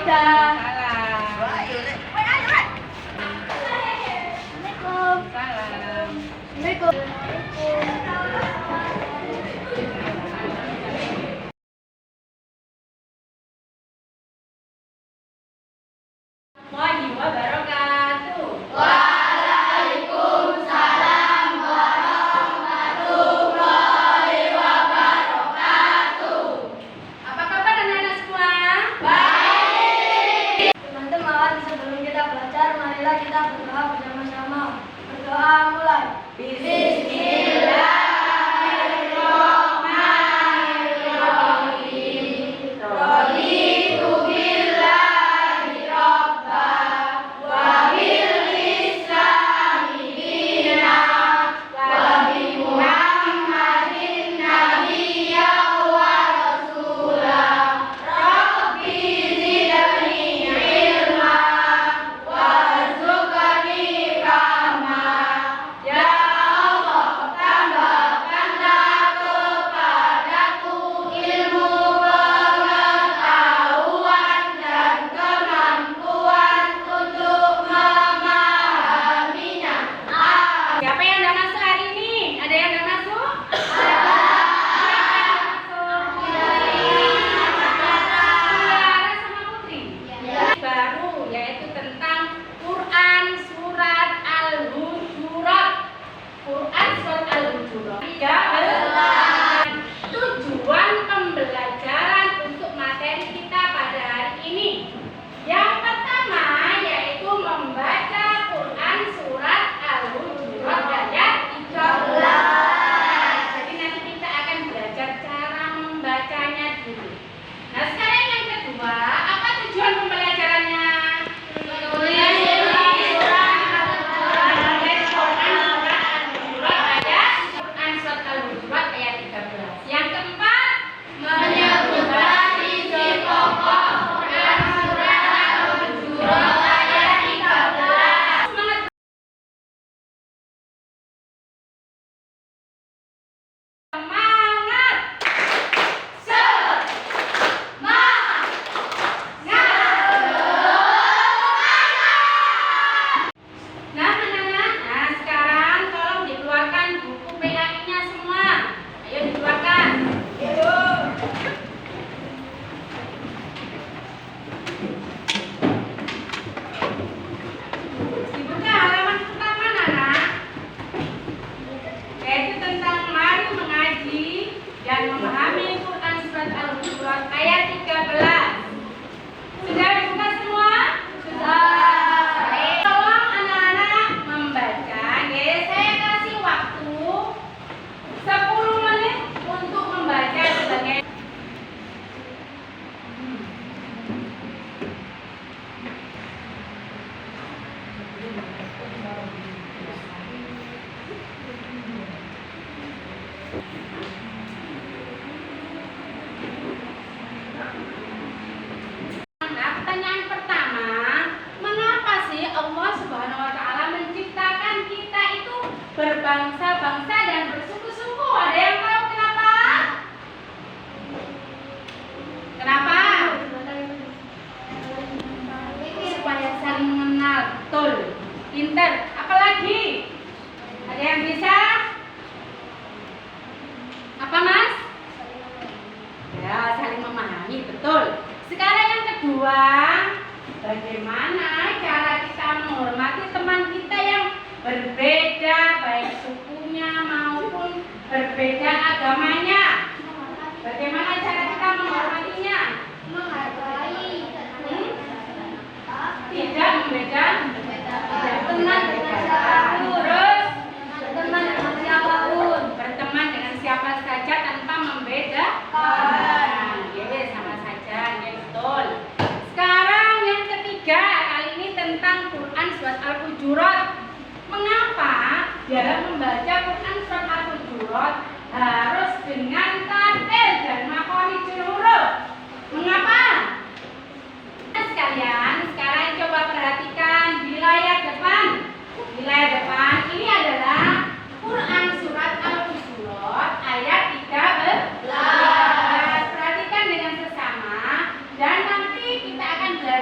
Ida. Sebelum kita belajar, marilah kita berdoa bersama-sama. Berdoa mulai. Bismillahirrahmanirrahim. Raditu billahi robba wa bil islami dina wa bi Muhammadin nabiyya wa rasula. Rabbi zidni ilma warzuqni fahma. Ya Allah, tambahkanlah kepadaku ilmu pengetahuan dan kemampuan untuk memahaminya. Siapa yang tidak masuk hari ini? Ada yang tidak masuk? Tiara sama Putri. Baru yaitu tentang Quran surat Al-Hujurat. Quran surat Al-Hujurat. 13. Tujuan pembelajaran untuk materi kita pada hari ini. Yang pertama yaitu membaca Quran surat Al-Hujurat ayat 13. Jadi nanti kita akan belajar cara membacanya dulu. Nah, sekarang yang kedua, apa tujuan pembelajarannya? Menulis Quran surat Al-Hujurat ayat 13. Yang keempat, Menyebutkan isi pokok Quran surat Al-Hujurat ayat 13. semangat. Semangat. Nah, anak-anak, nah sekarang tolong dikeluarkan buku PAI-nya semua. Ayo dikeluarkan. Dibuka halaman pertama, anak. Yaitu tentang mari mengaji dan memahami Quran surat Al-Hujurat ayat 13. Sudah dibuka semua? Baik, tolong anak-anak membaca. Ya, saya kasih waktu 10 menit untuk membaca sebagai Nah, pertanyaan pertama, mengapa sih Allah Subhanahu wa taala menciptakan kita itu berbangsa-bangsa dan bersuku-suku? Ada yang tahu kenapa? Kenapa? Supaya saling mengenal, betul. Pinter. Apalagi? Ada yang bisa? Apa, Mas? Ya, saling memahami, betul. Sekarang yang kedua, bagaimana cara kita menghormati teman kita yang berbeda, baik sukunya maupun berbeda agamanya? Bagaimana cara kita menghormatinya? Menghargai. Tidak membeda, tidak pernah Dengan berbeda. siapapun. Terus Berteman dengan siapapun. berteman dengan siapa saja tanpa membedakan. Ya, sama saja, ya betul. Sekarang yang ketiga, kali ini tentang Quran surat Al-Hujurat. Mengapa dalam membaca Quran surat Al-Hujurat harus dengan tartil dan makhorijul huruf? Mengapa? Sekalian, sekarang coba perhatikan di layar depan. Di layar depan ini adalah Quran surat Al-Hujurat ayat 13. Perhatikan dengan sesama dan nanti kita akan belajar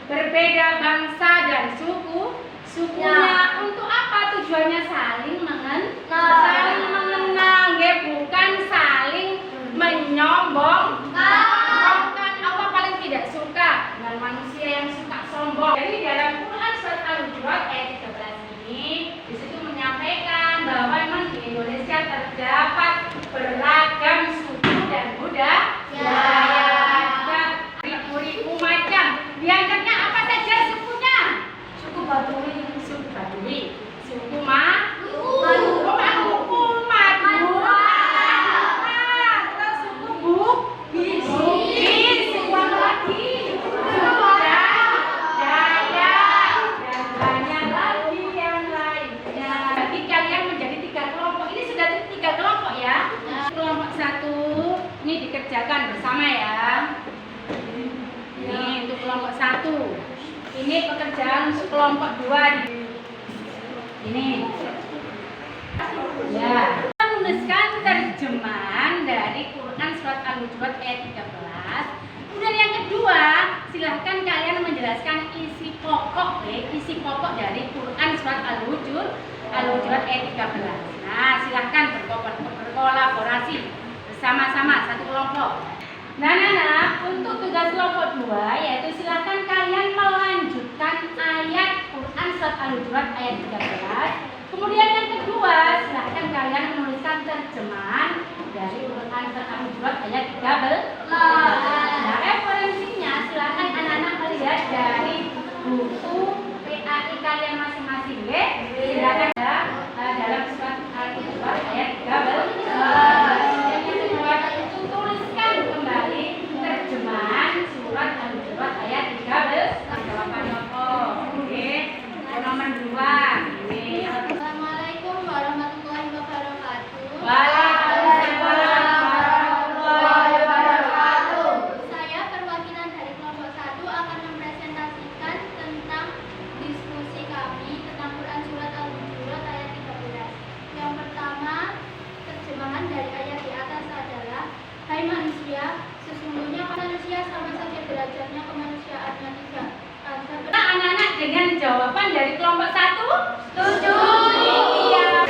berbeda bangsa dan sukunya. Untuk apa tujuannya? Saling mengenal, nggih, bukan saling menyombongkan. Allah paling tidak suka dengan manusia yang suka sombong. Jadi dalam Quran surat Al-Hujurat ayat 13 ini disitu menyampaikan bahwa memang di Indonesia terdapat beragam suku dan budaya. Ribu macam. Diantaranya apa saja sukunya? Suku Baduy. Suku Baduy, suku Madu, terus suku Bugis, suku apa lagi? Suku Dayak, dan banyak lagi yang lainnya. Jadi kalian menjadi 3 kelompok. Ini sudah 3 kelompok ya. Kelompok 1 ini dikerjakan bersama ya. Ini untuk kelompok 1. Ini pekerjaan untuk kelompok 2. Ini. Ya. Kita menuliskan terjemahan dari Quran surat Al-Hujurat ayat 13. Kemudian yang kedua, silahkan kalian menjelaskan isi pokok dari Quran surat Al-Hujurat ayat 13. Nah, silahkan berkolaborasi bersama-sama satu kelompok. Nah, untuk tugas kelompok 2 yaitu silakan kalian melanjutkan ayat Quran surat Al-Hujurat ayat 13. Kemudian yang kedua, silakan kalian menuliskan terjemahan dari Quran surat Al-Hujurat ayat 13. Nah, referensinya silakan anak-anak melihat dari buku PAI kalian masing-masing, ya. Silakan dalam surat Al-Hujurat ayat 13. Terjemahan surat Al-Hujurat ayat 13. Jawabannya apa? Oke. Nomor 2. Ini. Assalamualaikum warahmatullahi wabarakatuh. Waalaikumsalam warahmatullahi wabarakatuh. Saya perwakilan dari kelompok 1 akan mempresentasikan tentang diskusi kami tentang Quran surat Al-Hujurat ayat 13. Yang pertama, terjemahan dari ayat di atas adalah: Hai manusia, sesungguhnya manusia sama saja derajatnya kemanusiaannya tidak. Anak-anak dengan jawaban dari kelompok 1 setuju. Iya.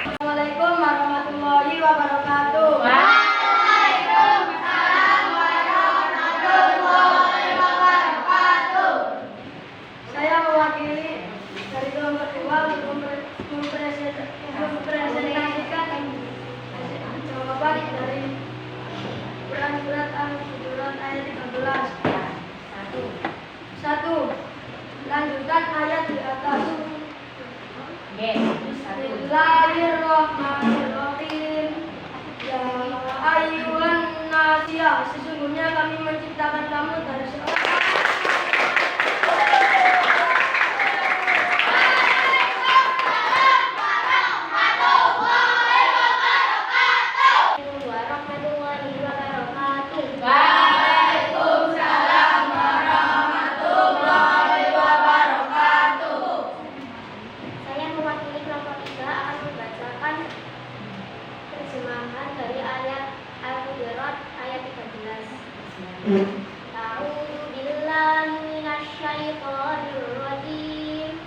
Assalamualaikum warahmatullahi wabarakatuh. Waalaikumsalam warahmatullahi wabarakatuh. Saya mewakili dari kelompok 2 untuk mempresentasikan jawaban dari Quran surat Al-Hujurat ayat 13. 1. Lanjutan ayat di atas. Bismillahirrahmanirrahim. Ya ayyuhan nasya, sesungguhnya kami menciptakan kamu dari seorang terjemahan dari ayat Al-Hujurat ayat 13. A'udzu billahi minasyaitonir rajim.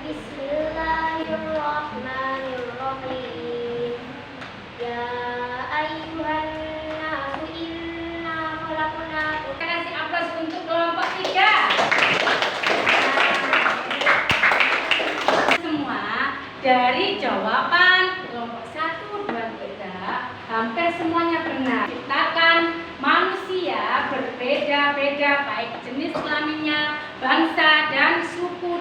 Bismillahirrahmanirrahim. Ya ayyuhan nasu inna khalaqnakum. Kita kasih aplaus untuk kelompok 3. Semua dari jawaban kelompok 1, 2, 3 hampir semuanya benar. Ciptakan manusia berbeda-beda baik jenis kelaminnya, bangsa dan suku.